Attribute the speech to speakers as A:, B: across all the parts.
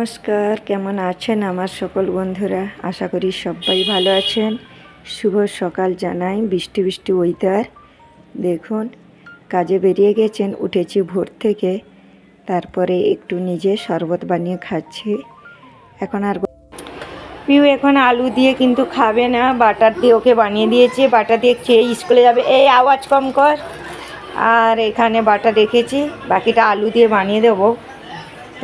A: নমস্কার, কেমন আছেন আমার সকল বন্ধুরা? আশা করি সবাই ভালো আছেন। শুভ সকাল জানাই। বৃষ্টি বৃষ্টি ওয়েদার। দেখুন, কাজে বেরিয়ে গেছেন, উঠেছি ভোর থেকে, তারপরে একটু নিজে শরবত বানিয়ে খাচ্ছি। এখন আর পিউ এখন আলু দিয়ে কিন্তু খাবে না, বাটার দিয়ে ওকে বানিয়ে দিয়েছে। বাটার দিয়ে খেয়ে স্কুলে যাবে। এই আওয়াজ কম কর। আর এখানে বাটার রেখেছি, বাকিটা আলু দিয়ে বানিয়ে দেবো।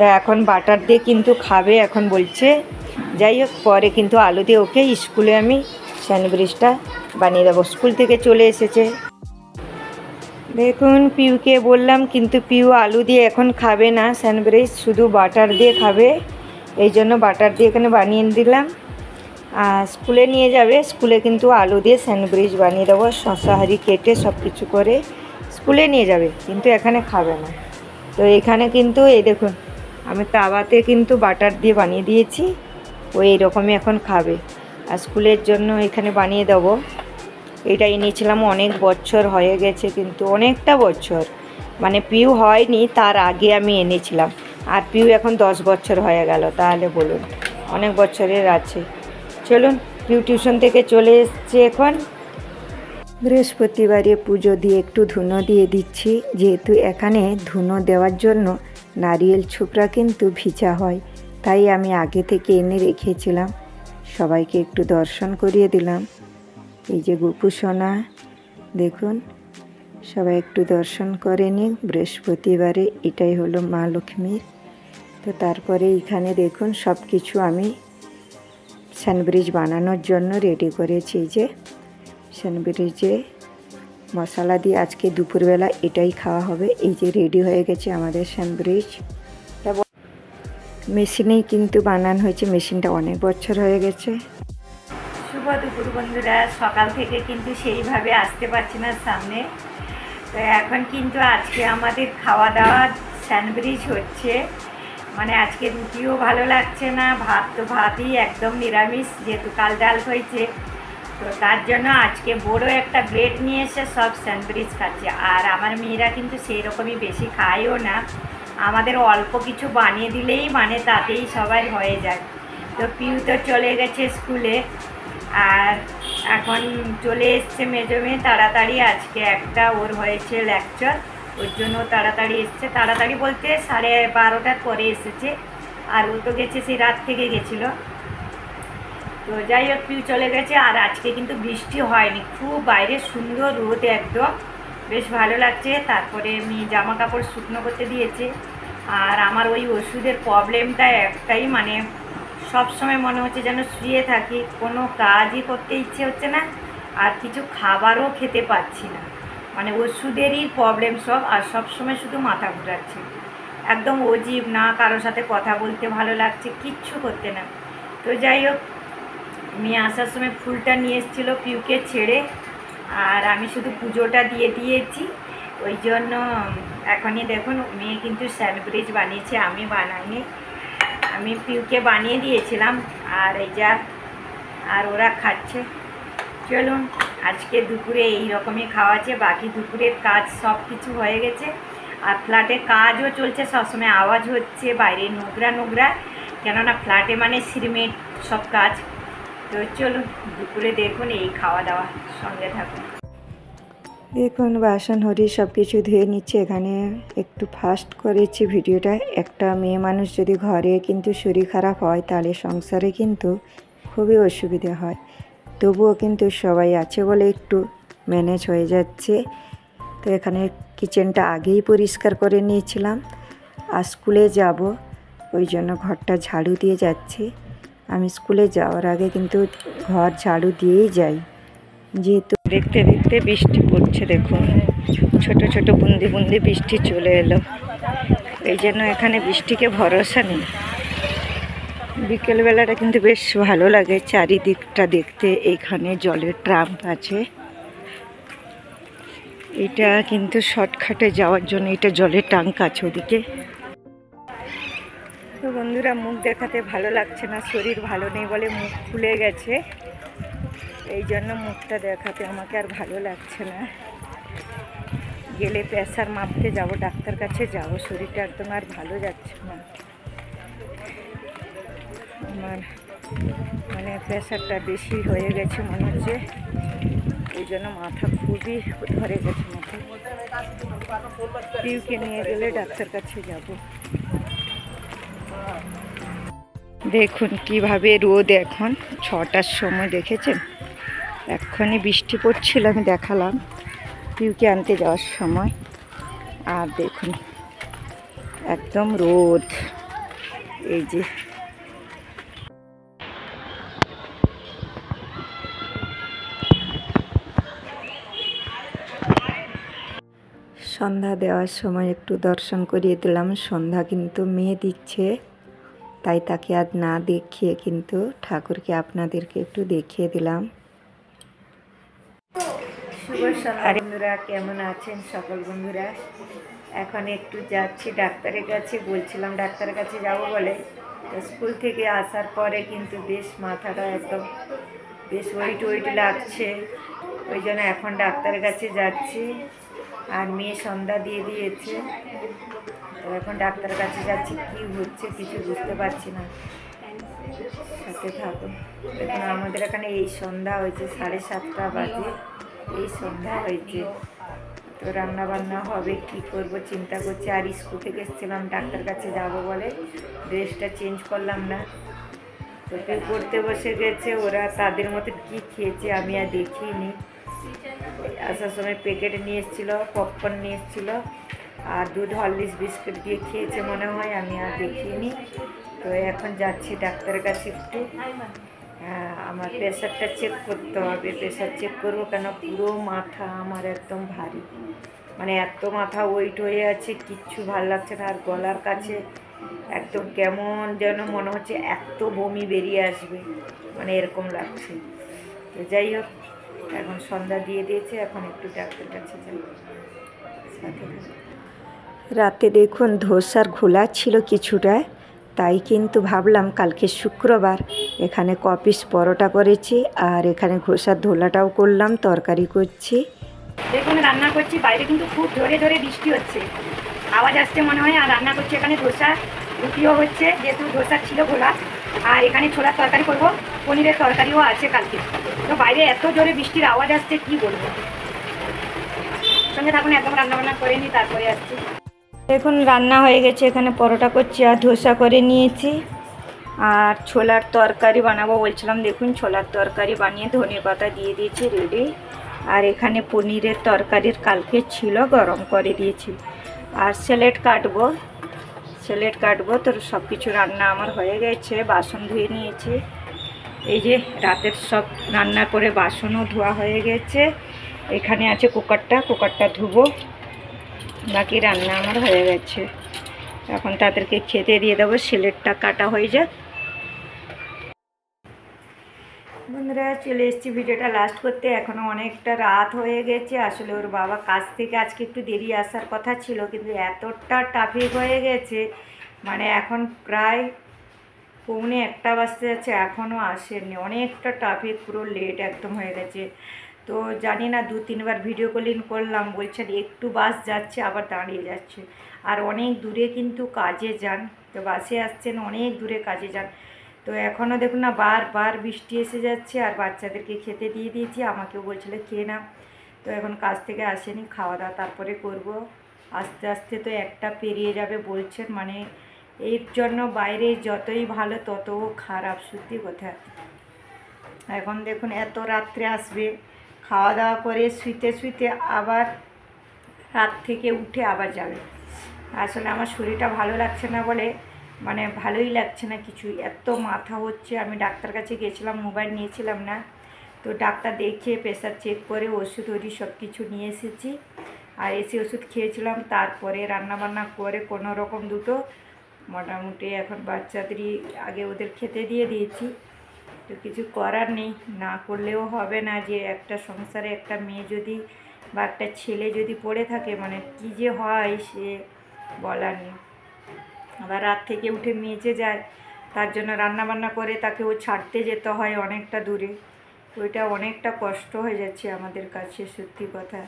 A: তো এখন বাটার দিয়ে কিন্তু খাবে এখন বলছে। যাই হোক, পরে কিন্তু আলু দিয়ে ওকে স্কুলে আমি স্যান্ডউইচটা বানিয়ে দেবো। স্কুল থেকে চলে এসেছে। দেখুন, পিউকে বললাম, কিন্তু পিউ আলু দিয়ে এখন খাবে না স্যান্ডউইচ, শুধু বাটার দিয়ে খাবে। এই জন্য বাটার দিয়ে এখানে বানিয়ে দিলাম। আর স্কুলে নিয়ে যাবে। স্কুলে কিন্তু আলু দিয়ে স্যান্ডউইচ বানিয়ে দেবো, শশাহারি কেটে সব কিছু করে স্কুলে নিয়ে যাবে, কিন্তু এখানে খাবে না। তো এখানে কিন্তু এই দেখুন, আমি তাওয়াতে কিন্তু বাটার দিয়ে বানিয়ে দিয়েছি। ও এইরকমই এখন খাবে। আর স্কুলের জন্য এখানে বানিয়ে দেবো। এটা এনেছিলাম, অনেক বছর হয়ে গেছে, কিন্তু অনেকটা বছর, মানে পিউ হয়নি তার আগে আমি এনেছিলাম। আর পিউ এখন 10 বছর হয়ে গেল, তাহলে বলুন, অনেক বছরের আছে। চলুন, পিউ টিউশন থেকে চলে এসছে এখন। বৃহস্পতিবারে পুজো দিয়ে একটু ধুনো দিয়ে দিচ্ছি, যেহেতু এখানে ধুনো দেওয়ার জন্য নারিয়েল ছোকরা কিন্তু ভিজা হয়, তাই আমি আগে থেকে এনে রেখেছিলাম। সবাইকে একটু দর্শন করিয়ে দিলাম। এই যে গোপু সোনা, দেখুন, সবাই একটু দর্শন করে নিন বৃহস্পতিবারে। এটাই হলো মা লক্ষ্মীর। তো তারপরে এখানে দেখুন সব কিছু আমি স্যান্ডউইচ বানানোর জন্য রেডি করেছি। এই যে স্যান্ডউইচে মশলা দিয়ে আজকে দুপুরবেলা এটাই খাওয়া হবে। এই যে রেডি হয়ে গেছে আমাদের স্যান্ডউইচ। মেশিনেই কিন্তু বানানো হয়েছে, মেশিনটা অনেক বছর হয়ে গেছে। শুভ দুপুর বন্ধুরা। সকাল থেকে কিন্তু সেইভাবে আসতে পারছি না সামনে। তো এখন কিন্তু আজকে আমাদের খাওয়া দাওয়া স্যান্ডউইচ হচ্ছে। মানে আজকে রুটিও ভালো লাগছে না, ভাত তো ভাতই একদম নিরামিষ, যেহেতু কাল ডাল হয়েছে। তো তার জন্য আজকে বড় একটা ব্রেড নিয়ে এসে সব স্যান্ডউইচ খাচ্ছে। আর আমার মেয়েরা কিন্তু সেই রকমই বেশি খায়ও না, আমাদের অল্প কিছু বানিয়ে দিলেই মানে তাতেই সবাই হয়ে যায়। তো পিউ তো চলে গেছে স্কুলে, আর এখন চলে এসছে মেজো মেয়ে তাড়াতাড়ি। আজকে একটা ওর হয়েছে লেকচার, ওর জন্য তাড়াতাড়ি এসছে। তাড়াতাড়ি বলতে 12:30 পরে এসেছে। আর ও তো গেছে, সেই রাত থেকে গেছিলো। তো যাই হোক, পিউ চলে গেছে। আর আজকে কিন্তু বৃষ্টি হয়নি, খুব বাইরে সুন্দর রোদ, একদম বেশ ভালো লাগছে। তারপরে আমি জামা কাপড় শুকনো করতে দিয়েছে। আর আমার ওই ওষুধের প্রবলেমটা একটাই, মানে সব সময় মনে হচ্ছে যেন শুয়ে থাকি, কোনো কাজই করতে ইচ্ছে হচ্ছে না, আর কিছু খাবারও খেতে পাচ্ছি না। মানে ওষুধেরই প্রবলেম সব, আর সব সময় শুধু মাথা ঘুরাচ্ছে, একদম অজীব, না কারোর সাথে কথা বলতে ভালো লাগছে, কিচ্ছু করতে না। তো যাই হোক, মেয়ে আসার সময় ফুলটা নিয়ে এসেছিলো পিউকে ছেড়ে, আর আমি শুধু পুজোটা দিয়ে দিয়েছি। ওই জন্য এখনই দেখুন, মেয়ে কিন্তু স্যান্ডউইচ বানিয়েছে, আমি বানাইনি, আমি পিউকে বানিয়ে দিয়েছিলাম। আর এই যা, আর ওরা খাচ্ছে। চলুন, আজকে দুপুরে এই রকমই খাওয়া আছে। বাকি দুপুরের কাজ সব কিছু হয়ে গেছে। আর ফ্ল্যাটে কাজও চলছে, সবসময় আওয়াজ হচ্ছে বাইরে, নোংরা নোংরা, কেননা ফ্ল্যাটে মানে সিমেন্ট সব কাজ। তো চলুন, দুপুরে দেখুন এই খাওয়া দাওয়া, সঙ্গে থাকুন। দেখুন, বাসন হরি সব কিছু ধুয়ে নিচ্ছে। এখানে একটু ফাস্ট করেছি ভিডিওটা। একটা মেয়ে মানুষ যদি ঘরে কিন্তু শরীর খারাপ হয়, তাহলে সংসারে কিন্তু খুবই অসুবিধা হয়। তবুও কিন্তু সবাই আছে বলে একটু ম্যানেজ হয়ে যাচ্ছে। তো এখানে কিচেনটা আগেই পরিষ্কার করে নিয়েছিলাম। আর স্কুলে যাব, ওই জন্য ঘরটা ঝাড়ু দিয়ে যাচ্ছি। আমি স্কুলে যাওয়ার আগে কিন্তু ঘর ঝাড়ু দিয়েই যাই, যেহেতু দেখতে দেখতে বৃষ্টি পড়ছে। দেখুন, ছোট ছোট বুন্দি বুন্দি বৃষ্টি চলে এলো। এই জন্য এখানে বৃষ্টিকে ভরসা নেই। বিকেলবেলাটা কিন্তু বেশ ভালো লাগে চারিদিকটা দেখতে। এইখানে জলের ট্রাম আছে, এটা কিন্তু শর্টকাটে যাওয়ার জন্য এটা জলের ট্যাঙ্ক আছে ওদিকে। তো বন্ধুরা, মুখ দেখাতে ভালো লাগছে না, শরীর ভালো নেই বলে মুখ ফুলে গেছে, এই জন্য মুখটা দেখাতে আমাকে আর ভালো লাগছে না। গেলে প্রেসার মাপতে যাব, ডাক্তার কাছে যাব, শরীরটা একদম আর ভালো যাচ্ছে না। আমার মানে প্রেশারটা বেশি হয়ে গেছে মনে হচ্ছে, এই জন্য মাথা খুবই ধরে গেছে মাথা। পিউকে নিয়ে গেলে ডাক্তার কাছে যাব। দেখুন কিভাবে রোদ এখন 6টার সময়, দেখেছেন এক্ষুনি বৃষ্টি পড়ছিল, আমি দেখালাম পিউকে আনতে যাওয়ার সময়। আর দেখুন একদম রোদ, এই যে সন্ধ্যা দেওয়ার সময় একটু দর্শন করিয়ে দিলাম। সন্ধ্যা কিন্তু মেয়ে দিচ্ছে, তাই তাকে আর না দেখিয়ে কিন্তু ঠাকুরকে আপনাদেরকে একটু দেখিয়ে দিলাম। শুভ সন্ধ্যা বন্ধুরা, কেমন আছেন সকল বন্ধুরা? এখন একটু যাচ্ছি ডাক্তারের কাছে, বলছিলাম ডাক্তারের কাছে যাব বলে। তো স্কুল থেকে আসার পরে কিন্তু বেশ মাথাটা একদম বেশ ওয়েট লাগছে, ওই জন্য এখন ডাক্তারের কাছে যাচ্ছি। আর মেয়ে সন্ধ্যা দিয়ে দিয়েছে, তো এখন ডাক্তারের কাছে যাচ্ছি। কি হচ্ছে কিছু বুঝতে পারছি না, সাথে থাকুন। দেখুন আমাদের এখানে এই সন্ধ্যা হয়েছে 7:30 বাজে, এই সন্ধ্যা হয়েছে। তো রান্না বান্না হবে, কি করব চিন্তা করছি। আর স্কুল থেকে এসেছিলাম ডাক্তার কাছে যাব বলে, ড্রেসটা চেঞ্জ করলাম না। তো কেউ পড়তে বসে গেছে, ওরা তাদের মতো কী খেয়েছে আমি আর দেখিনি। আসার সময় প্যাকেট নিয়ে এসেছিলো, পপকর্ন নিয়ে এসেছিলো, আর দুধ হরলিক্স বিস্কুট দিয়ে খেয়েছে মনে হয়, আমি আর দেখিনি। তো এখন যাচ্ছি ডাক্তারের কাছে একটু, আমার প্রেশারটা চেক করতে হবে। প্রেশার চেক করবো কেন, পুরো মাথা আমার একদম ভারী, মানে এত মাথা ওয়েট হয়ে আছে, কিচ্ছু ভাল লাগছে না। আর গলার কাছে একদম কেমন যেন মনে হচ্ছে এত বমি বেরিয়ে আসবে, মানে এরকম লাগছে। তো যাই হোক, এখন সন্ধ্যা দিয়ে দিয়েছে, এখন একটু ডাক্তার কাছে যাই। রাতে দেখুন ধোসার ঘোলা ছিল কিছুটা, তাই কিন্তু ভাবলাম কালকে শুক্রবার এখানে কপিস পরোটা করেছি, আর এখানে ঘোষার ধোলাটাও করলাম, তরকারি করছি। দেখুন রান্না করছি, বাইরে কিন্তু খুব জোরে জোরে বৃষ্টি হচ্ছে, আওয়াজ আসছে মনে হয়। আর রান্না করছি এখানে ধোসা, রুটিও হচ্ছে, যেহেতু ধোসা ছিল ঘোলা। আর এখানে ছোলার তরকারি করব, পনিরের তরকারিও আছে কালকে। তো বাইরে এত জোরে বৃষ্টির আওয়াজ আসছে কি বলবো। সঙ্গে থাকুন, একদম রান্নাবান্না করে নিই, তারপরে আসছি। দেখুন রান্না হয়ে গেছে, এখানে পরোটা করছি আর ধোসা করে নিয়েছি। আর ছোলার তরকারি বানাবো বলছিলাম, দেখুন ছোলার তরকারি বানিয়ে ধনে পাতা দিয়ে দিয়েছি রেডি। আর এখানে পনিরের তরকারির কালকে ছিল, গরম করে দিয়েছি। আর স্যালাড কাটবো। তো সব কিছু রান্না আমার হয়ে গেছে, বাসন ধুয়ে নিয়েছি। এই যে রাতের সব রান্নার পরে বাসনও ধোয়া হয়ে গেছে। এখানে আছে কুকারটা ধুবো, বাকি রান্না আমার হয়ে গেছে। এখন তাদেরকে খেতে দিয়ে দেবো, স্যালাডটা কাটা হয়ে যাক। বন্ধুরা চলে এসেছি ভিডিওটা লাস্ট করতে, এখনও অনেকটা রাত হয়ে গেছে। আসলে ওর বাবা কাজ থেকে আজকে একটু দেরি আসার কথা ছিল, কিন্তু এতটা ট্রাফিক হয়ে গেছে, মানে এখন প্রায় 1:45 বাজতে যাচ্ছে, এখনও আসেনি। অনেকটা ট্রাফিক, পুরো লেট একদম হয়ে গেছে। তো জানি না 2-3 বার ভিডিও কলিং করলাম, বলছেন একটু বাস যাচ্ছে আবার দাঁড়িয়ে যাচ্ছে। আর অনেক দূরে কিন্তু কাজে যান, তো বাসে আসছেন, অনেক দূরে কাজে যান। তো এখনও দেখুন না বারবার বৃষ্টি এসে যাচ্ছে। আর বাচ্চাদেরকে খেতে দিয়ে দিয়েছি, আমাকেও বলছিল খেয়ে না। তো এখন কাজ থেকে আসেনি, খাওয়া দাওয়া তারপরে করব। আস্তে আস্তে তো 1টা পেরিয়ে যাবে বলছেন, মানে এর জন্য বাইরে যতই ভালো ততও খারাপ, সত্যি কথা। এখন দেখুন এত রাত্রে আসবে, খাওয়া দাওয়া করে শুইতে আবার রাত থেকে উঠে আবার যাবে। আসলে আমার শরীরটা ভালো লাগছে না বলে, মানে ভালোই লাগছে না কিছুই, এত মাথা হচ্ছে। আমি ডাক্তার কাছে গেছিলাম, মোবাইল নিয়েছিলাম না। তো ডাক্তার দেখে প্রেশার চেক করে ওষুধ সব কিছু নিয়ে এসেছি। আর এসে ওষুধ খেয়েছিলাম, তারপরে রান্নাবান্না করে কোনো রকম দুটো মোটামুটি এখন বাচ্চাদেরই আগে ওদের খেতে দিয়ে দিয়েছি। তো কিছু করার নেই, না করলেও হবে না। যে একটা সংসারে একটা মেয়ে যদি বা একটা ছেলে যদি পড়ে থাকে, মানে কী যে হয় সে বলার নেই। আবার রাত থেকে উঠে মেজে যায়, তার জন্য রান্নাবান্না করে তাকে ও ছাড়তে যেতে হয় অনেকটা দূরে। ওইটা অনেকটা কষ্ট হয়ে যাচ্ছে আমাদের কাছে, সত্যি কথা।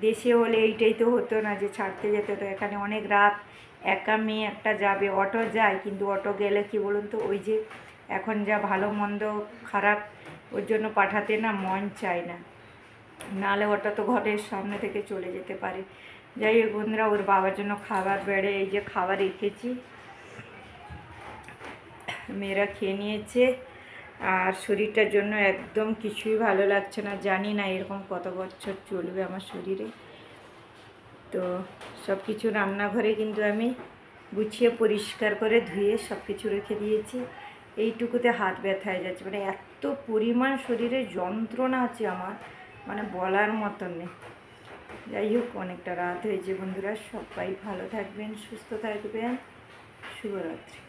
A: দেশে হলে এইটাই তো হতো না, যে ছাড়তে যেতে হতো। এখানে অনেক রাত একা মেয়ে একটা যাবে, অটো যায়, কিন্তু অটো গেলে কি বলুন তো, ওই যে এখন যা ভালো মন্দ খারাপ ওর জন্য পাঠাতে না মন চায় না, নাহলে ওটা তো ঘরের সামনে থেকে চলে যেতে পারে। যাই হোক বন্ধুরা, ওর বাবার জন্য খাবার বেড়ে এই যে খাবার রেখেছি, মেয়েরা খেয়ে নিয়েছে। আর শরীরটার জন্য একদম কিছুই ভালো লাগছে না, জানি না এরকম কত বছর চলবে আমার শরীরে। তো সব কিছু রান্নাঘরে কিন্তু আমি গুছিয়ে পরিষ্কার করে ধুয়ে সব কিছু রেখে দিয়েছি। এইটুকুতে হাত ব্যথা হয়ে যাচ্ছে, মানে এত পরিমাণ শরীরে যন্ত্রণা আছে আমার, মানে বলার মতন নেই। যাই হোক, অনেকটা রাত হয়েছে বন্ধুরা, সবাই ভালো থাকবেন, সুস্থ থাকবেন, শুভরাত্রি।